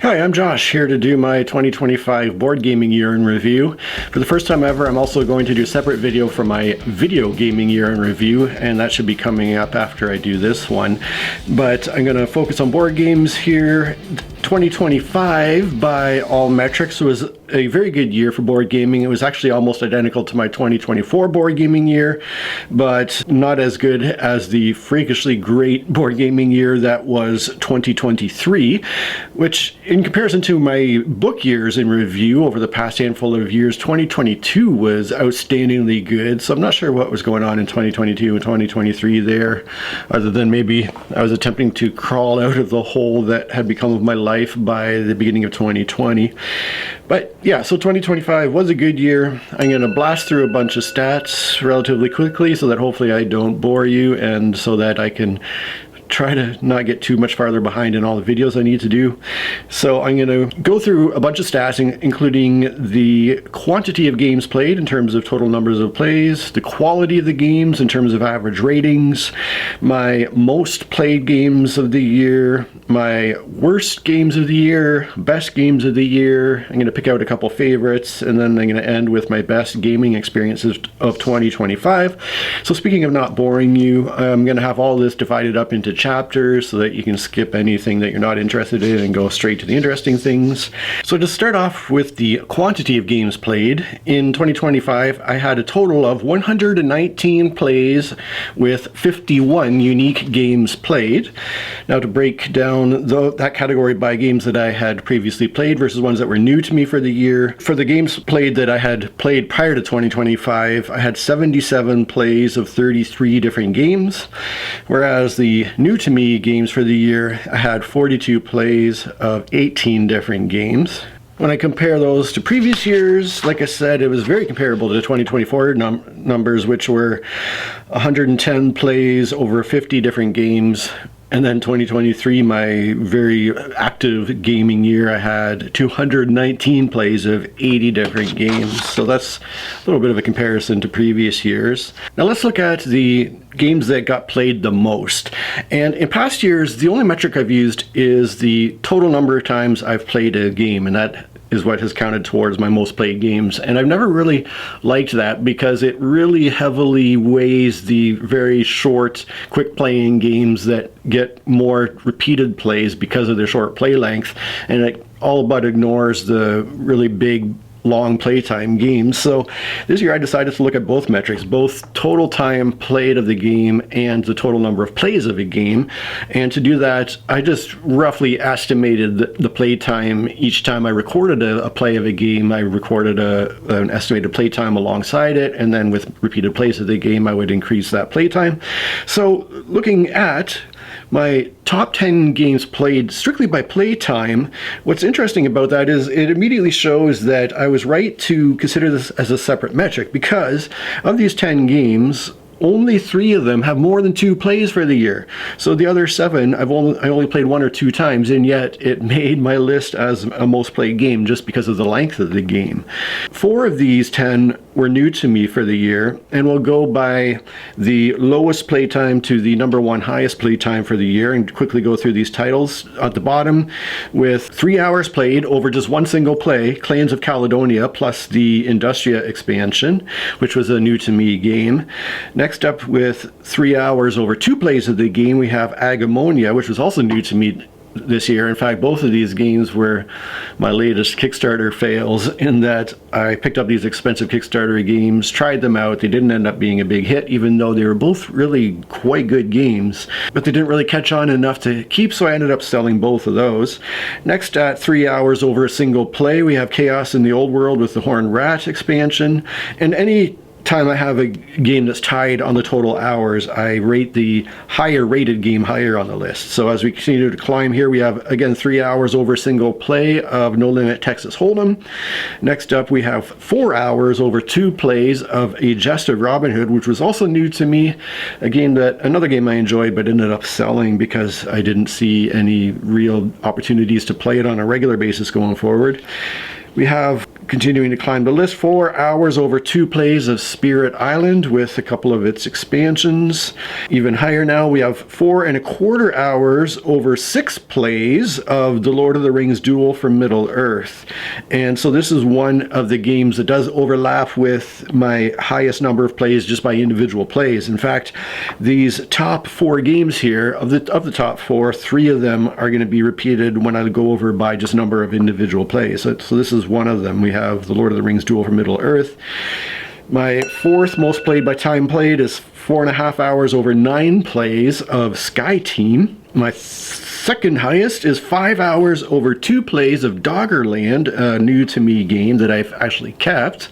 Hi, I'm Josh, here to do my 2025 board gaming year in review. For the first time ever, I'm also going to do a separate video for my video gaming year in review, and that should be coming up after I do this one. But I'm going to focus on board games here. 2025, by all metrics, was a very good year for board gaming. It was actually almost identical to my 2024 board gaming year, but not as good as the freakishly great board gaming year that was 2023, which in comparison to my book years in review over the past handful of years, 2022 was outstandingly good. So I'm not sure what was going on in 2022 and 2023 there, other than maybe I was attempting to crawl out of the hole that had become of my life by the beginning of 2020. But yeah, so 2025 was a good year. I'm going to blast through a bunch of stats relatively quickly so that hopefully I don't bore you, and so that I can try to not get too much farther behind in all the videos I need to do. So I'm going to go through a bunch of stats, including the quantity of games played in terms of total numbers of plays, the quality of the games in terms of average ratings, my most played games of the year, my worst games of the year, best games of the year. I'm going to pick out a couple favorites, and then I'm going to end with my best gaming experiences of 2025. So speaking of not boring you, I'm going to have all this divided up into chapters so that you can skip anything that you're not interested in and go straight to the interesting things. So to start off with the quantity of games played, in 2025 I had a total of 119 plays with 51 unique games played. Now to break down that category by games that I had previously played versus ones that were new to me for the year, for the games played that I had played prior to 2025, I had 77 plays of 33 different games, whereas the new to me games for the year, I had 42 plays of 18 different games. When I compare those to previous years, like I said, it was very comparable to the 2024 numbers, which were 110 plays over 50 different games. And then 2023, my very active gaming year, I had 219 plays of 80 different games. So that's a little bit of a comparison to previous years. Now let's look at the games that got played the most. And in past years, the only metric I've used is the total number of times I've played a game, and that is what has counted towards my most played games. And I've never really liked that because it really heavily weighs the very short, quick playing games that get more repeated plays because of their short play length, and it all but ignores the really big long playtime games. So this year I decided to look at both metrics, both total time played of the game and the total number of plays of a game. And to do that, I just roughly estimated the play time each time I recorded a play of a game. I recorded an estimated play time alongside it, and then with repeated plays of the game I would increase that play time. So looking at my top 10 games played strictly by playtime, what's interesting about that is it immediately shows that I was right to consider this as a separate metric, because of these 10 games, only 3 of them have more than 2 plays for the year. So the other 7, I only played 1 or 2 times, and yet it made my list as a most played game just because of the length of the game. 4 of these 10 were new to me for the year, and we'll go by the lowest playtime to the number 1 highest playtime for the year and quickly go through these titles. At the bottom, with 3 hours played over just 1 single play, Clans of Caledonia plus the Industria expansion, which was a new to me game. Next up, with 3 hours over 2 plays of the game, we have Agamonia, which was also new to me this year. In fact, both of these games were my latest Kickstarter fails, in that I picked up these expensive Kickstarter games, tried them out, they didn't end up being a big hit, even though they were both really quite good games, but they didn't really catch on enough to keep, so I ended up selling both of those. Next, at 3 hours over a single play, we have Chaos in the Old World with the Horned Rat expansion. And any time I have a game that's tied on the total hours, I rate the higher rated game higher on the list. So as we continue to climb here, we have again 3 hours over single play of No Limit Texas Hold'em. Next up, we have 4 hours over 2 plays of A Jest of Robin Hood, which was also new to me, another game I enjoyed but ended up selling because I didn't see any real opportunities to play it on a regular basis going forward. We have Continuing to climb the list, 4 hours over 2 plays of Spirit Island with a couple of its expansions. Even higher now, we have 4¼ hours over 6 plays of The Lord of the Rings Duel for Middle-earth. And so this is one of the games that does overlap with my highest number of plays just by individual plays. In fact, these top 4 games here, of the top 4, 3 of them are going to be repeated when I go over by just number of individual plays. So this is one of them. We have The Lord of the Rings Duel for Middle-earth. My 4th most played by time played is 4½ hours over 9 plays of Sky Team. My 2nd highest is 5 hours over 2 plays of Doggerland, a new to me game that I've actually kept.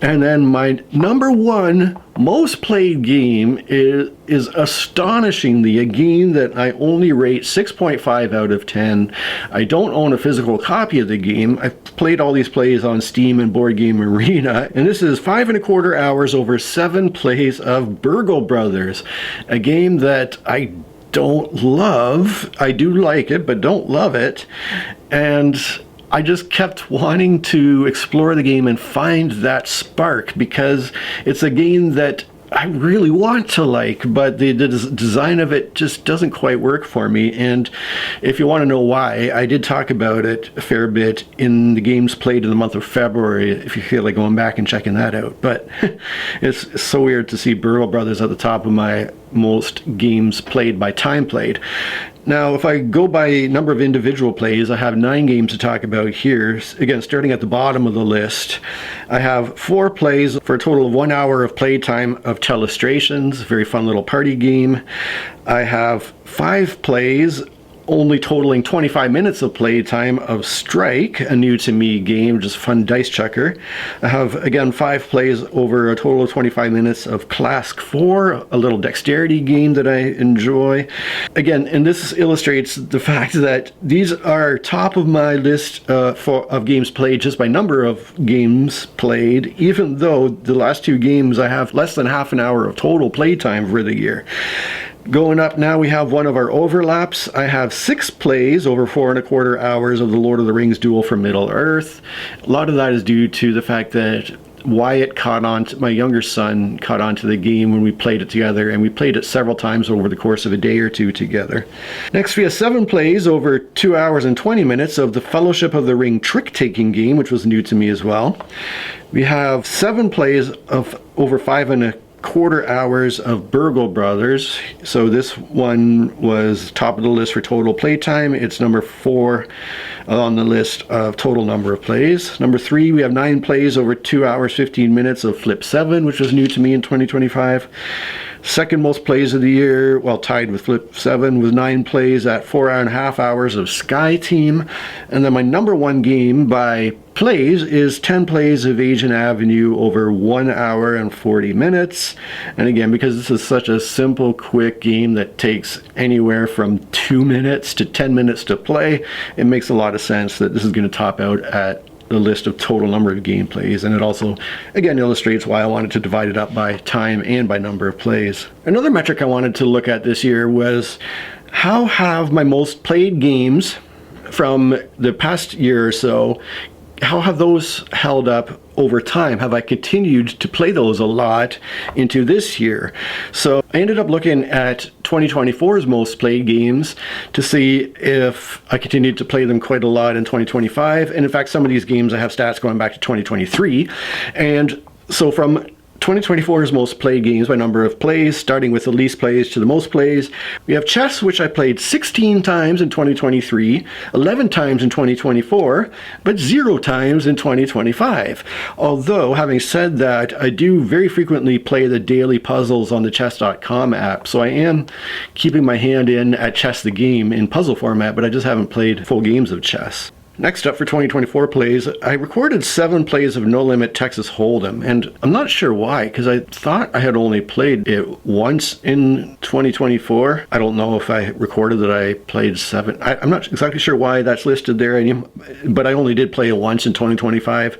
And then my number 1 most played game is astonishingly a game that I only rate 6.5 out of 10. I don't own a physical copy of the game. I've played all these plays on Steam and Board Game Arena, and this is 5¼ hours over 7 plays of Burgle Brothers, a game that I don't love. I do like it, but don't love it. And I just kept wanting to explore the game and find that spark, because it's a game that I really want to like, but the design of it just doesn't quite work for me. And if you want to know why, I did talk about it a fair bit in the games played in the month of February, if you feel like going back and checking that out. But it's so weird to see Burgle Brothers at the top of my most games played by time played. Now, if I go by number of individual plays, I have 9 games to talk about here. Again, starting at the bottom of the list, I have 4 plays for a total of 1 hour of playtime of Telestrations, a very fun little party game. I have 5 plays only totaling 25 minutes of playtime of Strike, a new to me game, just fun dice chucker. I have, again, 5 plays over a total of 25 minutes of Clask 4, a little dexterity game that I enjoy. Again, and this illustrates the fact that these are top of my list of games played just by number of games played, even though the last 2 games I have less than half an hour of total playtime for the year. Going up now, we have one of our overlaps. I have 6 plays over 4¼ hours of The Lord of the Rings Duel for Middle-earth. A lot of that is due to the fact that Wyatt my younger son caught on to the game when we played it together, and we played it several times over the course of a day or 2 together. Next, we have 7 plays over 2 hours and 20 minutes of the Fellowship of the Ring trick-taking game, which was new to me as well. We have 7 plays of over 5¼ hours of Burgle Brothers. So this one was top of the list for total playtime. It's number 4 on the list of total number of plays. Number 3, we have 9 plays over 2 hours 15 minutes of Flip 7, which was new to me in 2025. Second most plays of the year, well, tied with Flip 7, was 9 plays at 4½ hours of Sky Team. And then my number 1 game by plays is 10 plays of Agent Avenue over 1 hour and 40 minutes. And again, because this is such a simple, quick game that takes anywhere from 2 minutes to 10 minutes to play, it makes a lot of sense that this is going to top out at the list of total number of gameplays, and it also, again, illustrates why I wanted to divide it up by time and by number of plays. Another metric I wanted to look at this year was how have my most played games from the past year or so, how have those held up over time? Have I continued to play those a lot into this year? So I ended up looking at 2024's most played games to see if I continued to play them quite a lot in 2025. And in fact, some of these games I have stats going back to 2023. And so from 2024's most played games by number of plays, starting with the least plays to the most plays. We have chess, which I played 16 times in 2023, 11 times in 2024, but 0 times in 2025. Although, having said that, I do very frequently play the daily puzzles on the chess.com app, so I am keeping my hand in at Chess the Game in puzzle format, but I just haven't played full games of chess. Next up for 2024 plays, I recorded 7 plays of No Limit Texas Hold'em, and I'm not sure why, because I thought I had only played it once in 2024. I don't know if I recorded that I played 7. I'm not exactly sure why that's listed there, but I only did play it once in 2025.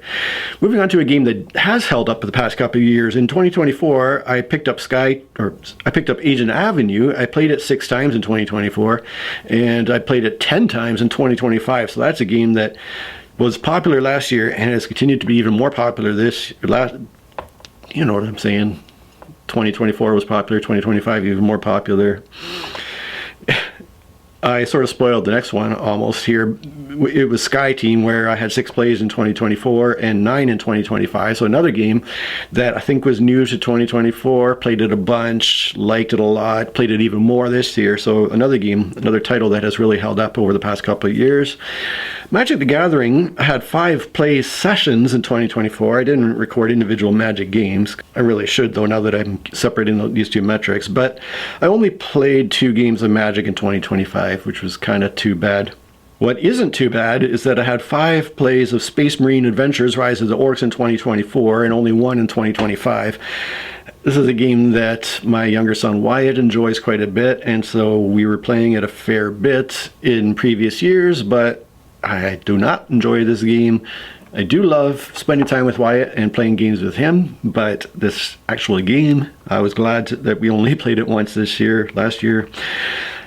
Moving on to a game that has held up for the past couple of years. In 2024, I picked up Agent Avenue. I played it 6 times in 2024, and I played it 10 times in 2025, so that's a game that was popular last year and has continued to be even more popular this last. You know what I'm saying? 2024 was popular, 2025 even more popular. I sort of spoiled the next one almost here. It was Sky Team, where I had 6 plays in 2024 and 9 in 2025. So another game that I think was new to 2024, played it a bunch, liked it a lot, played it even more this year. So another game, another title that has really held up over the past couple of years. Magic the Gathering had 5 play sessions in 2024. I didn't record individual Magic games. I really should, though, now that I'm separating these two metrics. But I only played 2 games of Magic in 2025, which was kind of too bad. What isn't too bad is that I had 5 plays of Space Marine Adventures Rise of the Orcs in 2024 and only 1 in 2025. This is a game that my younger son Wyatt enjoys quite a bit, and so we were playing it a fair bit in previous years, but I do not enjoy this game. I do love spending time with Wyatt and playing games with him, but this actual game, I was glad that we only played it once last year.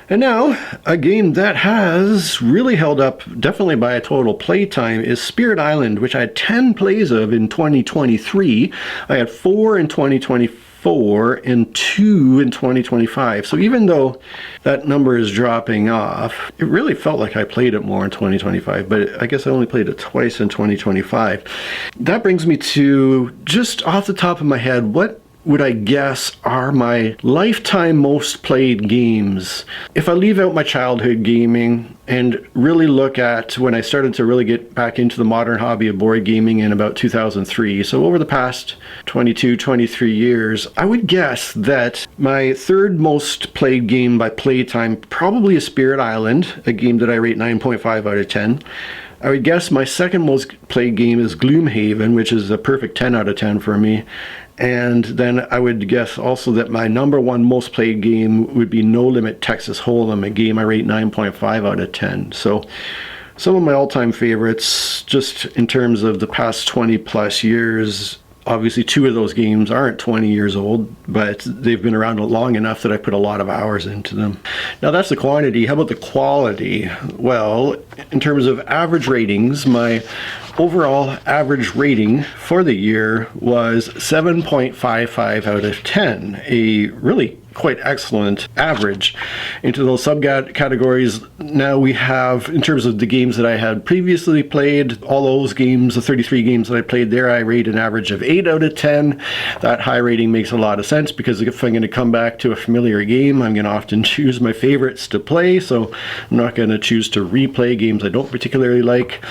And now, a game that has really held up, definitely by a total play time, is Spirit Island, which I had 10 plays of in 2023. I had 4 in 2024 and 2 in 2025. So even though that number is dropping off, it really felt like I played it more in 2025, but I guess I only played it twice in 2025. That brings me to, just off the top of my head, what would I guess are my lifetime most played games? If I leave out my childhood gaming and really look at when I started to really get back into the modern hobby of board gaming in about 2003, so over the past 22, 23 years, I would guess that my third most played game by playtime probably is Spirit Island, a game that I rate 9.5 out of 10. I would guess my second most played game is Gloomhaven, which is a perfect 10 out of 10 for me. And then I would guess also that my number one most played game would be No Limit Texas Hold'em, a game I rate 9.5 out of 10. So some of my all-time favorites, just in terms of the past 20 plus years, obviously 2 of those games aren't 20 years old, but they've been around long enough that I put a lot of hours into them. Now that's the quantity. How about the quality? Well, in terms of average ratings, my overall average rating for the year was 7.55 out of 10, a really quite excellent average. Into those subcategories, now we have, in terms of the games that I had previously played, all those games, the 33 games that I played there, I rate an average of 8 out of 10. That high rating makes a lot of sense because if I'm going to come back to a familiar game, I'm going to often choose my favorites to play, so I'm not going to choose to replay games I don't particularly like.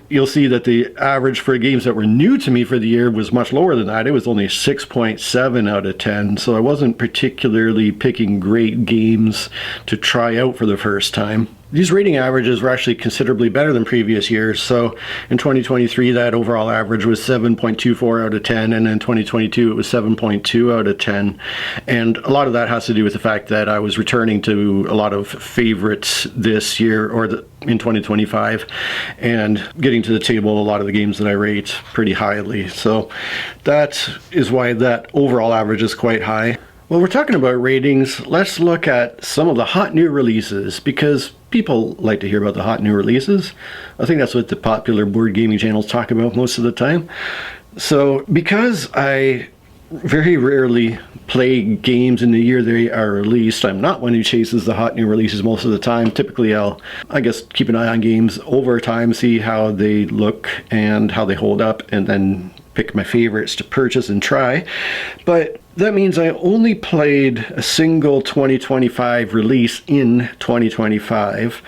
You'll see that the average for games that were new to me for the year was much lower than that. It was only 6.7 out of 10, so I wasn't particularly picking great games to try out for the first time. These rating averages were actually considerably better than previous years. So in 2023, that overall average was 7.24 out of 10, and in 2022, it was 7.2 out of 10. And a lot of that has to do with the fact that I was returning to a lot of favorites this year, in 2025, and getting to the table a lot of the games that I rate pretty highly. So that is why that overall average is quite high. Well, we're talking about ratings. Let's look at some of the hot new releases, because people like to hear about the hot new releases. I think that's what the popular board gaming channels talk about most of the time. So because I very rarely play games in the year they are released, I'm not one who chases the hot new releases most of the time. Typically I guess keep an eye on games over time, see how they look and how they hold up, and then pick my favorites to purchase and try. But that means I only played a single 2025 release in 2025.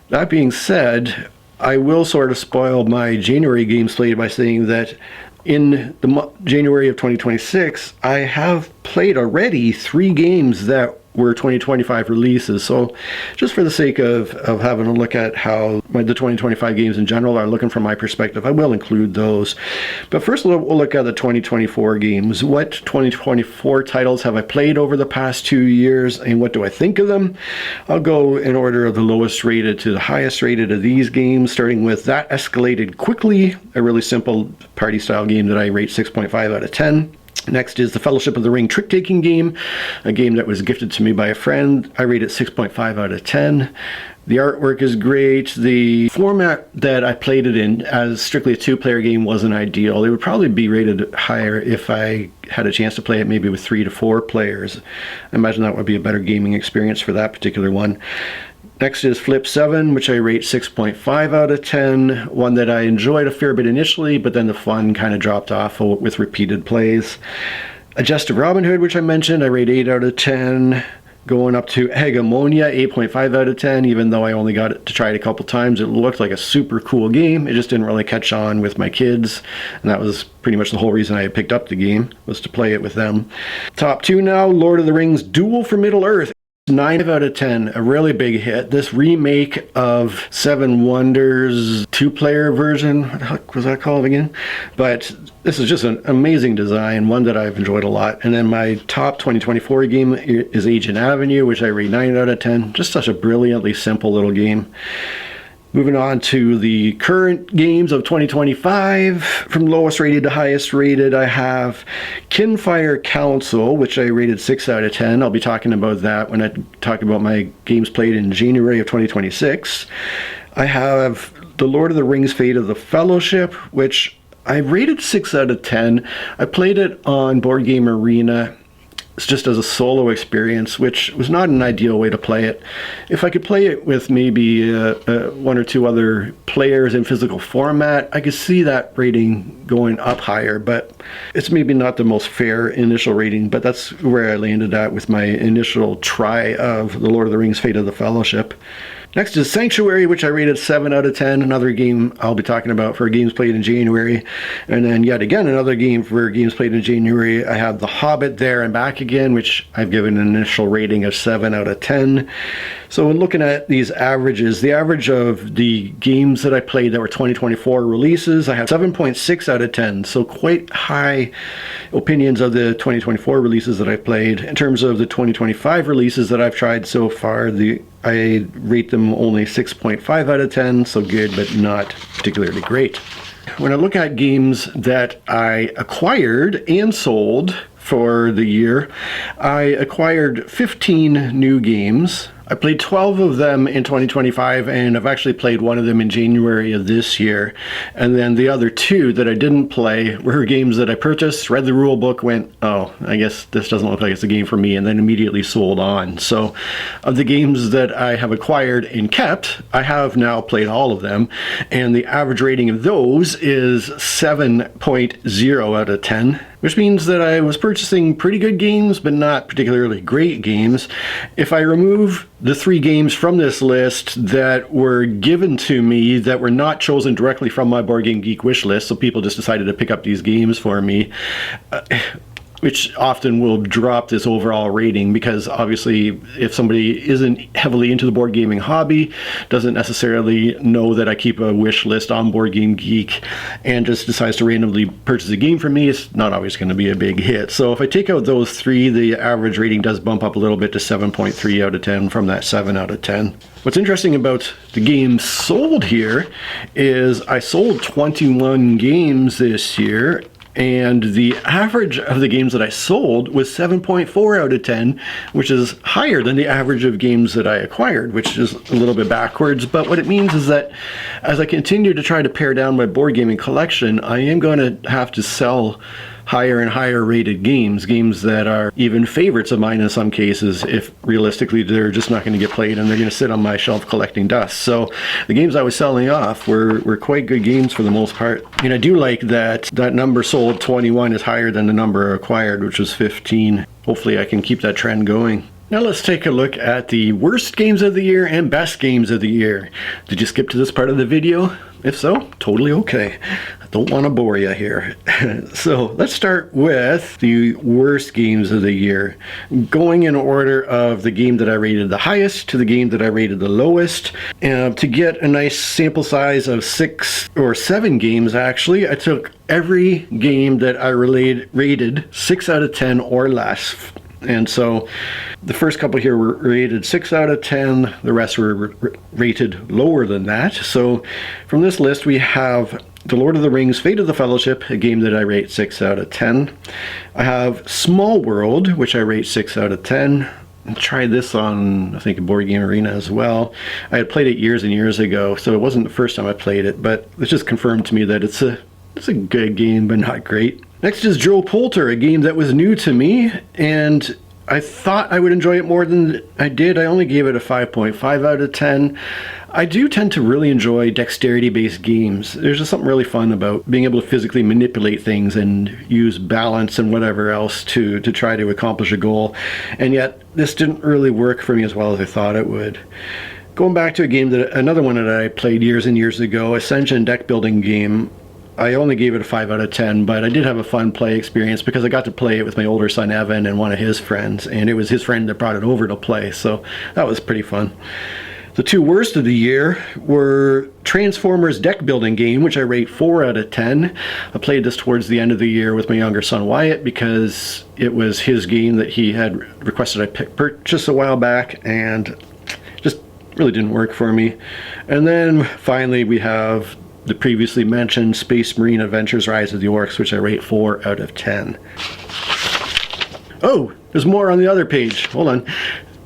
That being said, I will sort of spoil my January games played by saying that in the January of 2026, I have played already 3 games that were 2025 releases. So just for the sake of having a look at how the 2025 games in general are looking from my perspective, I will include those. But first we'll look at the 2024 games. What 2024 titles have I played over the past 2 years, and what do I think of them? I'll go in order of the lowest rated to the highest rated of these games, starting with That Escalated Quickly, a really simple party style game that I rate 6.5 out of 10. Next is the Fellowship of the Ring trick-taking game, a game that was gifted to me by a friend. I rate it 6.5 out of 10. The artwork is great. The format that I played it in as strictly a two-player game wasn't ideal. It would probably be rated higher if I had a chance to play it maybe with 3 to 4 players. I imagine that would be a better gaming experience for that particular one. Next is Flip 7, which I rate 6.5 out of 10. One that I enjoyed a fair bit initially, but then the fun kind of dropped off with repeated plays. Adjusted Robin Hood, which I mentioned, I rate 8 out of 10. Going up to Hegemonia, 8.5 out of 10, even though I only got it to try it a couple times. It looked like a super cool game. It just didn't really catch on with my kids, and that was pretty much the whole reason I picked up the game, was to play it with them. Top 2 now, Lord of the Rings Duel for Middle-earth. 9 out of 10, a really big hit. This remake of Seven Wonders 2-player version, what the heck was that called again? But this is just an amazing design, one that I've enjoyed a lot. And then my top 2024 game is Agent Avenue, which I rate 9 out of 10. Just such a brilliantly simple little game. Moving on to the current games of 2025, from lowest rated to highest rated, I have Kinfire Council, which I rated 6 out of 10. I'll be talking about that when I talk about my games played in January of 2026. I have The Lord of the Rings Fate of the Fellowship, which I rated 6 out of 10. I played it on Board Game Arena. It's just as a solo experience, which was not an ideal way to play it. If I could play it with maybe 1 or 2 other players in physical format, I could see that rating going up higher, but it's maybe not the most fair initial rating, but that's where I landed at with my initial try of The Lord of the Rings Fate of the Fellowship. Next is Sanctuary, which I rated 7 out of 10, another game I'll be talking about for games played in January. And then yet again, another game for games played in January. I have The Hobbit There and Back Again, which I've given an initial rating of 7 out of 10. So when looking at these averages, the average of the games that I played that were 2024 releases, I have 7.6 out of 10. So quite high opinions of the 2024 releases that I played. In terms of the 2025 releases that I've tried so far, I rate them only 6.5 out of 10, so good, but not particularly great. When I look at games that I acquired and sold for the year, I acquired 15 new games. I played 12 of them in 2025, and I've actually played one of them in January of this year. And then the other 2 that I didn't play were games that I purchased, read the rule book, went, oh, I guess this doesn't look like it's a game for me, and then immediately sold on. So of the games that I have acquired and kept, I have now played all of them, and the average rating of those is 7.0 out of 10. Which means that I was purchasing pretty good games, but not particularly great games. If I remove the 3 games from this list that were given to me that were not chosen directly from my BoardGameGeek wish list, so people just decided to pick up these games for me, which often will drop this overall rating, because obviously if somebody isn't heavily into the board gaming hobby, doesn't necessarily know that I keep a wish list on BoardGameGeek, and just decides to randomly purchase a game from me, it's not always going to be a big hit. So if I take out those 3, the average rating does bump up a little bit to 7.3 out of 10 from that 7 out of 10. What's interesting about the games sold here is I sold 21 games this year, and the average of the games that I sold was 7.4 out of 10, which is higher than the average of games that I acquired, which is a little bit backwards. But what it means is that as I continue to try to pare down my board gaming collection, I am going to have to sell higher and higher rated games that are even favorites of mine in some cases, if realistically they're just not going to get played and they're going to sit on my shelf collecting dust. So the games I was selling off were quite good games for the most part. And I do like that number sold 21 is higher than the number acquired, which was 15. Hopefully I can keep that trend going. Now let's take a look at the worst games of the year and best games of the year. Did you skip to this part of the video? If so, totally okay. I don't want to bore you here. So let's start with the worst games of the year. Going in order of the game that I rated the highest to the game that I rated the lowest. To get a nice sample size of 6 or 7 games actually, I took every game that I rated 6 out of 10 or less. And so the first couple here were rated 6 out of 10. The rest were rated lower than that. So from this list, we have The Lord of the Rings Fate of the Fellowship, a game that I rate 6 out of 10. I have Small World, which I rate 6 out of 10. tried this on, I think, Board Game Arena as well. I had played it years and years ago, so it wasn't the first time I played it, but it's just confirmed to me that it's a good game, but not great. Next is Joe Poulter, a game that was new to me, and I thought I would enjoy it more than I did. I only gave it a 5.5 out of 10. I do tend to really enjoy dexterity-based games. There's just something really fun about being able to physically manipulate things and use balance and whatever else to try to accomplish a goal. And yet, this didn't really work for me as well as I thought it would. Going back to another one that I played years and years ago, Ascension deck building game. I only gave it a 5 out of 10, but I did have a fun play experience because I got to play it with my older son Evan and one of his friends, and it was his friend that brought it over to play, so that was pretty fun. The two worst of the year were Transformers deck building game, which I rate 4 out of 10. I played this towards the end of the year with my younger son Wyatt because it was his game that he had requested I purchase a while back, and just really didn't work for me. And then finally we have the previously mentioned Space Marine Adventures Rise of the Orcs, which I rate 4 out of 10. Oh, there's more on the other page. Hold on.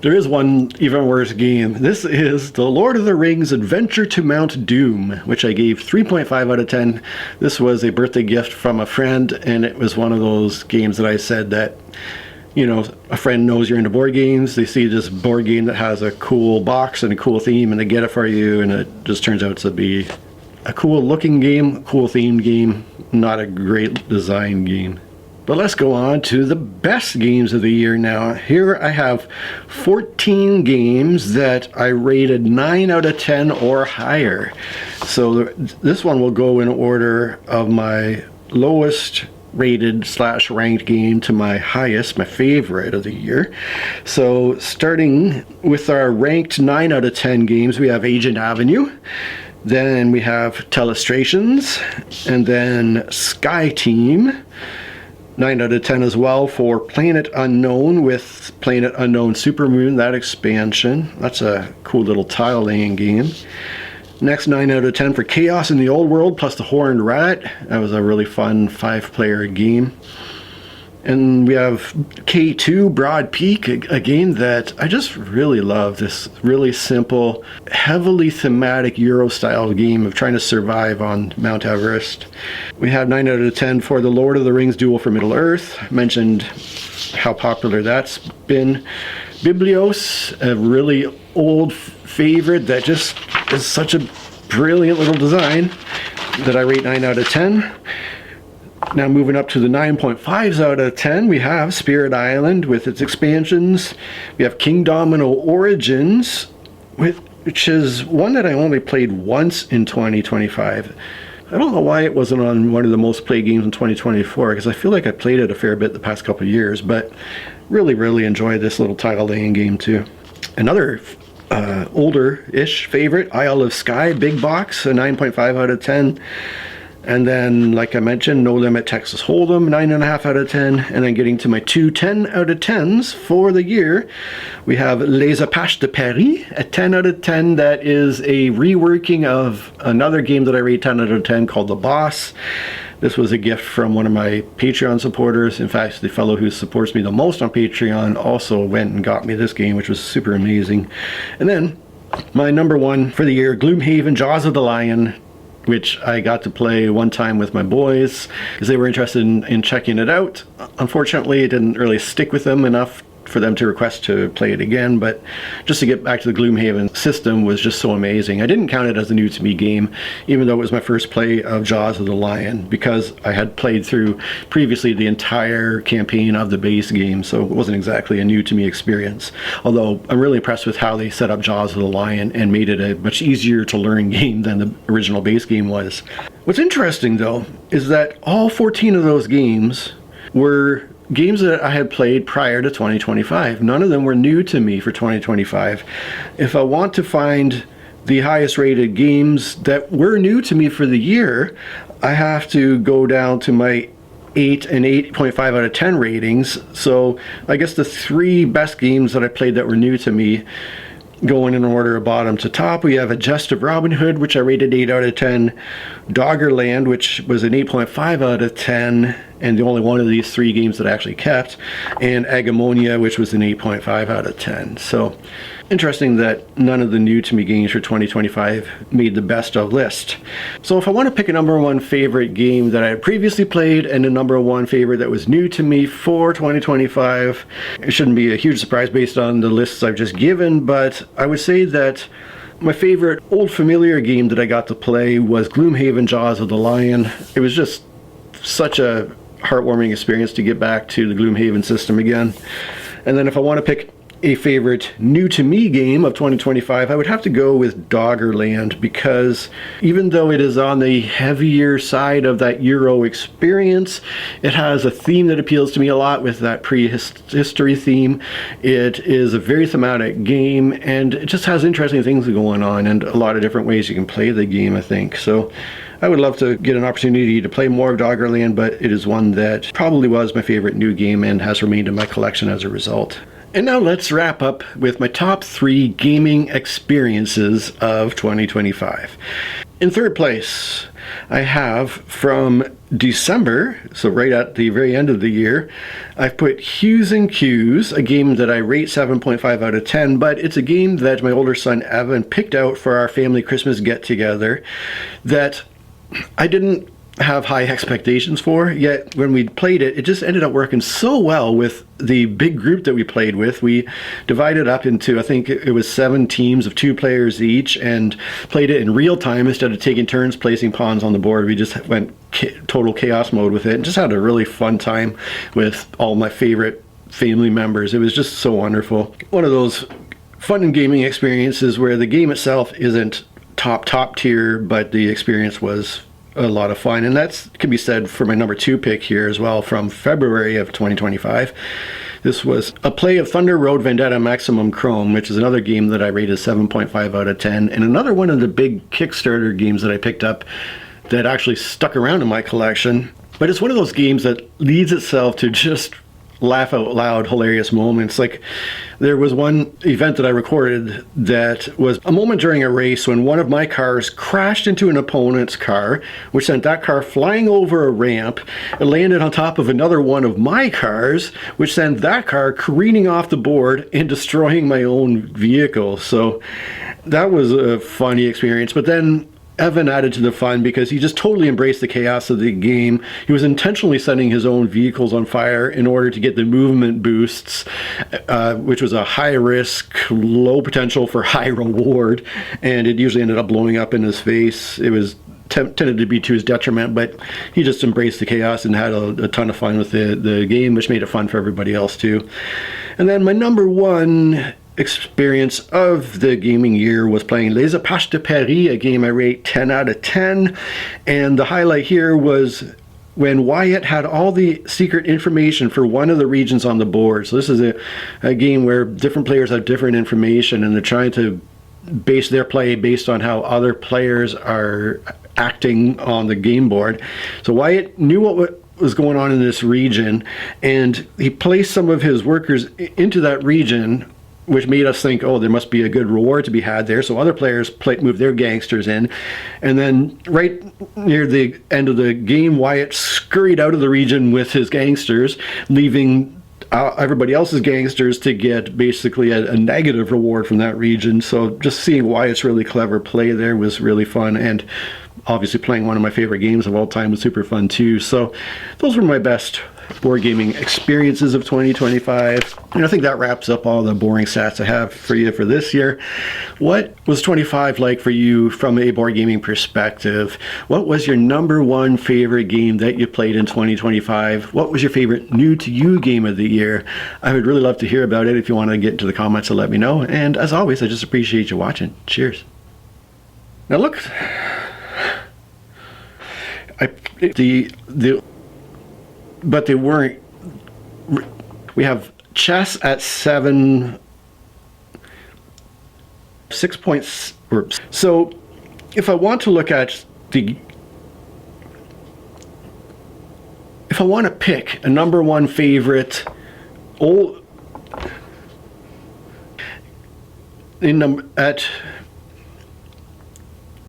There is one even worse game. This is The Lord of the Rings Adventure to Mount Doom, which I gave 3.5 out of 10. This was a birthday gift from a friend, and it was one of those games that I said that, you know, a friend knows you're into board games. They see this board game that has a cool box and a cool theme, and they get it for you, and it just turns out to be a cool looking game, cool themed game, not a great design game. But let's go on to the best games of the year now. Here I have 14 games that I rated 9 out of 10 or higher. So this one will go in order of my lowest rated / ranked game to my highest, my favorite of the year. So starting with our ranked 9 out of 10 games, we have Agent Avenue. Then we have Telestrations, and then Sky Team. 9 out of 10 as well for Planet Unknown with Planet Unknown Supermoon, that expansion. That's a cool little tile laying game. Next, 9 out of 10 for Chaos in the Old World plus the Horned Rat. That was a really fun 5-player game. And we have K2 Broad Peak, a game that I just really love. This really simple, heavily thematic Euro-style game of trying to survive on Mount Everest. We have 9 out of 10 for the Lord of the Rings Duel for Middle-earth. I mentioned how popular that's been. Biblios, a really old favorite that just is such a brilliant little design that I rate 9 out of 10. Now moving up to the 9.5s out of 10, we have Spirit Island with its expansions. We have King Domino Origins, which is one that I only played once in 2025. I don't know why it wasn't on one of the most played games in 2024, because I feel like I played it a fair bit the past couple of years, but really enjoyed this little tile laying game too. Another older-ish favorite, Isle of Skye, big box, a 9.5 out of 10. And then, like I mentioned, No Limit Texas Hold'em, 9.5 out of 10. And then getting to my two 10 out of 10s for the year, we have Les Apaches de Paris, a 10 out of 10. That is a reworking of another game that I rate 10 out of 10 called The Boss. This was a gift from one of my Patreon supporters. In fact, the fellow who supports me the most on Patreon also went and got me this game, which was super amazing. And then, my number one for the year, Gloomhaven Jaws of the Lion, which I got to play one time with my boys because they were interested in checking it out. Unfortunately, it didn't really stick with them enough for them to request to play it again, but just to get back to the Gloomhaven system was just so amazing. I didn't count it as a new to me game, even though it was my first play of Jaws of the Lion, because I had played through previously the entire campaign of the base game, so it wasn't exactly a new to me experience. Although I'm really impressed with how they set up Jaws of the Lion and made it a much easier to learn game than the original base game was. What's interesting though is that all 14 of those games were games that I had played prior to 2025. None of them were new to me for 2025. If I want to find the highest rated games that were new to me for the year, I have to go down to my 8 and 8.5 out of 10 ratings. So I guess the three best games that I played that were new to me, going in order of bottom to top, we have A Jest of Robin Hood, which I rated 8 out of 10, Doggerland, which was an 8.5 out of 10, and the only one of these 3 games that I actually kept, and Agamonia, which was an 8.5 out of 10. So interesting that none of the new to me games for 2025 made the best of list. So if I want to pick a number 1 favorite game that I had previously played and a number 1 favorite that was new to me for 2025, it shouldn't be a huge surprise based on the lists I've just given, but I would say that my favorite old familiar game that I got to play was Gloomhaven Jaws of the Lion. It was just such a heartwarming experience to get back to the Gloomhaven system again. And then if I want to pick a favorite new to me game of 2025, I would have to go with Doggerland, because even though it is on the heavier side of that Euro experience, it has a theme that appeals to me a lot with that prehistory theme. It is a very thematic game, and it just has interesting things going on and a lot of different ways you can play the game, I think. So I would love to get an opportunity to play more of Doggerland, but it is one that probably was my favorite new game and has remained in my collection as a result. And now let's wrap up with my top 3 gaming experiences of 2025. In third place, I have from December, so right at the very end of the year, I've put Hues and Cues, a game that I rate 7.5 out of 10, but it's a game that my older son Evan picked out for our family Christmas get-together that I didn't have high expectations for, yet when we played it, it just ended up working so well with the big group that we played with. We divided up into, I think it was 7 teams of 2 players each, and played it in real time instead of taking turns placing pawns on the board. We just went total chaos mode with it and just had a really fun time with all my favorite family members. It was just so wonderful. One of those fun and gaming experiences where the game itself isn't top tier, but the experience was a lot of fun. And that can be said for my number 2 pick here as well, from February of 2025. This was a play of Thunder Road Vendetta Maximum Chrome, which is another game that I rated 7.5 out of 10, and another one of the big Kickstarter games that I picked up that actually stuck around in my collection. But it's one of those games that leads itself to just laugh out loud hilarious moments. Like, there was one event that I recorded that was a moment during a race when one of my cars crashed into an opponent's car, which sent that car flying over a ramp. It landed on top of another one of my cars, which sent that car careening off the board and destroying my own vehicle. So that was a funny experience. But then Evan added to the fun because he just totally embraced the chaos of the game. He was intentionally setting his own vehicles on fire in order to get the movement boosts, which was a high risk, low potential for high reward, and it usually ended up blowing up in his face. It was tended to be to his detriment, but he just embraced the chaos and had a ton of fun with the game, which made it fun for everybody else too. And then my number 1 experience of the gaming year was playing Les Apaches de Paris, a game I rate 10 out of 10. And the highlight here was when Wyatt had all the secret information for one of the regions on the board. So this is a game where different players have different information, and they're trying to base their play based on how other players are acting on the game board. So Wyatt knew what was going on in this region, and he placed some of his workers into that region, which made us think, oh, there must be a good reward to be had there. So other players moved their gangsters in. And then right near the end of the game, Wyatt scurried out of the region with his gangsters, leaving everybody else's gangsters to get basically a negative reward from that region. So just seeing Wyatt's really clever play there was really fun. And obviously playing one of my favorite games of all time was super fun too. So those were my best board gaming experiences of 2025. And I think that wraps up all the boring stats I have for you for this year. What was 25 like for you from a board gaming perspective? What was your number 1 favorite game that you played in 2025? What was your favorite new to you game of the year? I would really love to hear about it. If you want to get into the comments and let me know. And as always, I just appreciate you watching. Cheers. Now look, but they weren't. We have chess at 6 points. So if I want to look at if I want to pick a number 1 favorite at